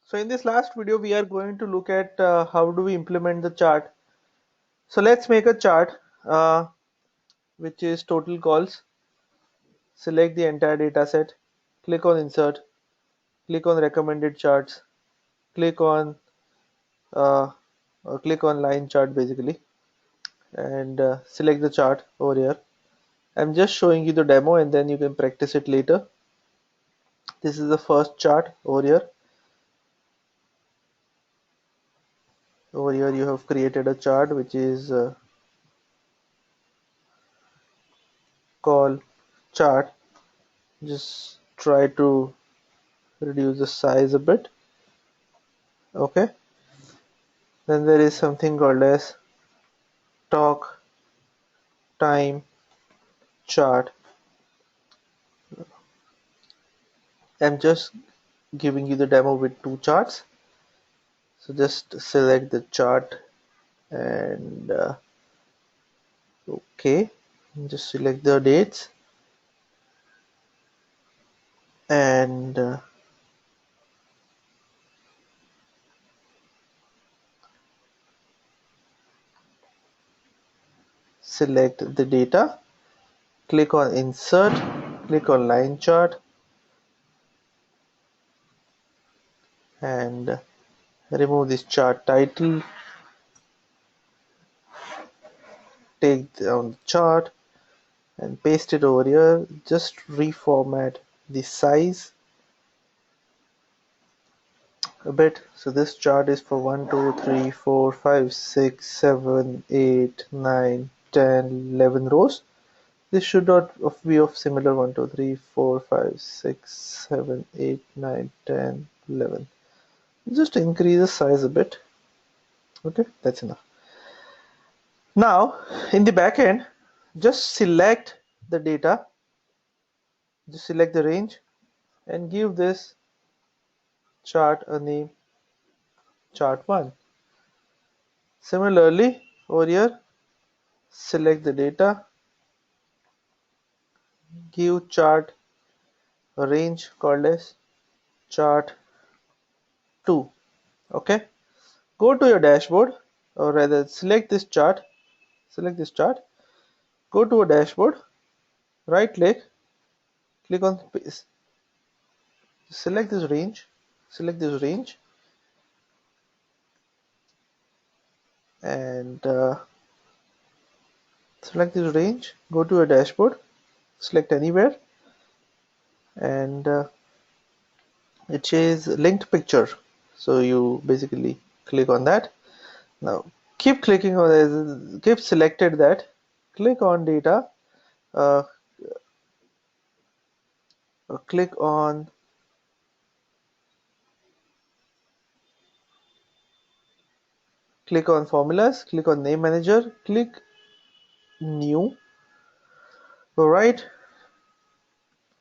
So in this last video, we are going to look at how do we implement the chart. So let's make a chart which is total calls. Select the entire data set, click on insert, click on recommended charts, click on uh, click on line chart basically, and select the chart over here. I'm just showing you the demo and then you can practice it later. This is the first chart over here. Over here you have created a chart which is called chart. Just try to reduce the size a bit. Okay, then there is something called as talk time chart. I'm just giving you the demo with two charts, so just select the chart and okay, just select the dates and select the data, click on insert, click on line chart and remove this chart title, take down the chart and paste it over here. Just reformat the size a bit. So this chart is for 1 2 3 4 5 6 7 8 9 10 11 rows. This should not be of similar 1 2 3 4 5 6 7 8 9 10 11. Just increase the size a bit. Okay, that's enough. Now in the back end, just select the data, just select the range and give this chart a name, chart1. Similarly over here, select the data, give chart a range called as chart2. Okay, go to your dashboard, or rather select this chart, go to a dashboard, right click, click on select this range, and select this range, go to a dashboard, select anywhere, and it says linked picture, so you basically click on that. Now keep clicking on this, keep selected that, click on data, uh, click on formulas, click on name manager, click new, write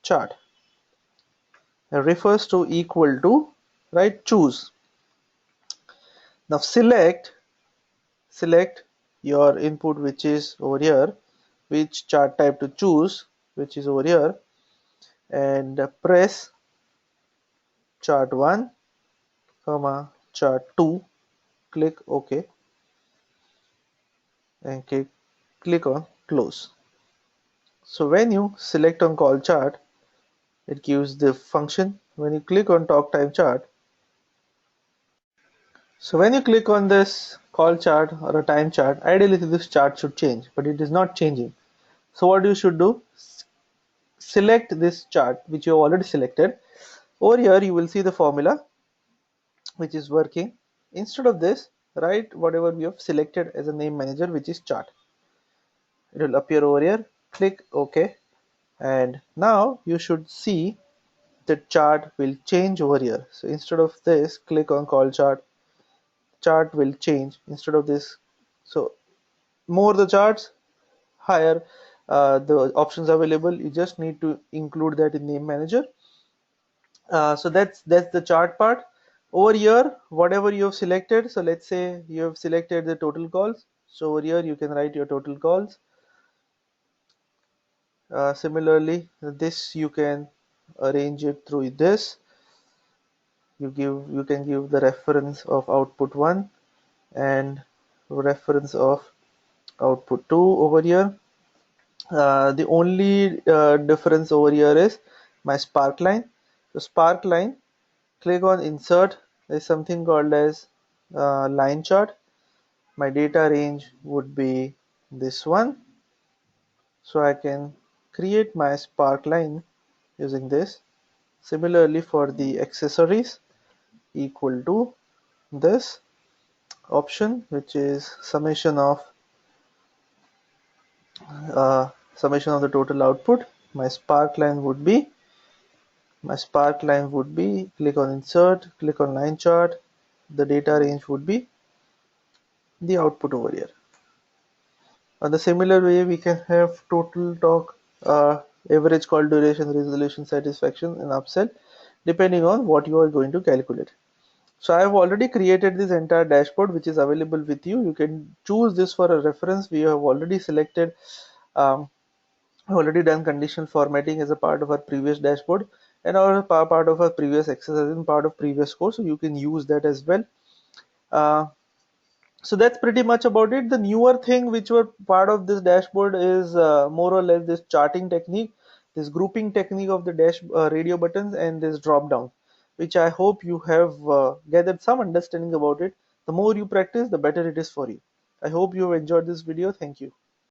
chart, refers to equal to, right, choose. Now select your input, which is over here, which chart type to choose, which is over here, and press chart1 comma chart2, click OK and click on close. So when you select on call chart, it gives the function. When you click on talk time chart, so when you click on this call chart or a time chart, ideally this chart should change, but it is not changing. So what you should do, select this chart which you have already selected. Over here you will see the formula which is working. Instead of this, write whatever we have selected as a name manager, which is chart. It will appear over here. Click OK, and now you should see the chart will change over here. So instead of this, click on call chart, chart will change instead of this. So more the charts, higher the options available. You just need to include that in name manager. So that's the chart part. Over here, whatever you have selected, so let's say you have selected the total calls, so over here you can write your total calls. Similarly, this you can arrange it through this. You can give the reference of output 1 and reference of output 2 over here. The only difference over here is my spark line. So spark line, click on insert. There's something called as line chart. My data range would be this one, so I can create my spark line using this. Similarly for the accessories, equal to this option, which is summation of the total output. My spark line would be click on insert, click on line chart. The data range would be the output over here. On the similar way, we can have total talk, average call duration, resolution, satisfaction, and upsell, depending on what you are going to calculate. So I have already created this entire dashboard, which is available with you. You can choose this for a reference. We have already selected, already done conditional formatting as a part of our previous dashboard, and our part of our previous exercise and part of previous course. So you can use that as well. Uh, so that's pretty much about it. The newer thing which were part of this dashboard is more or less this charting technique, this grouping technique of the dash radio buttons, and this drop down, which I hope you have gathered some understanding about it. The more you practice, the better it is for you. I hope you have enjoyed this video. Thank you.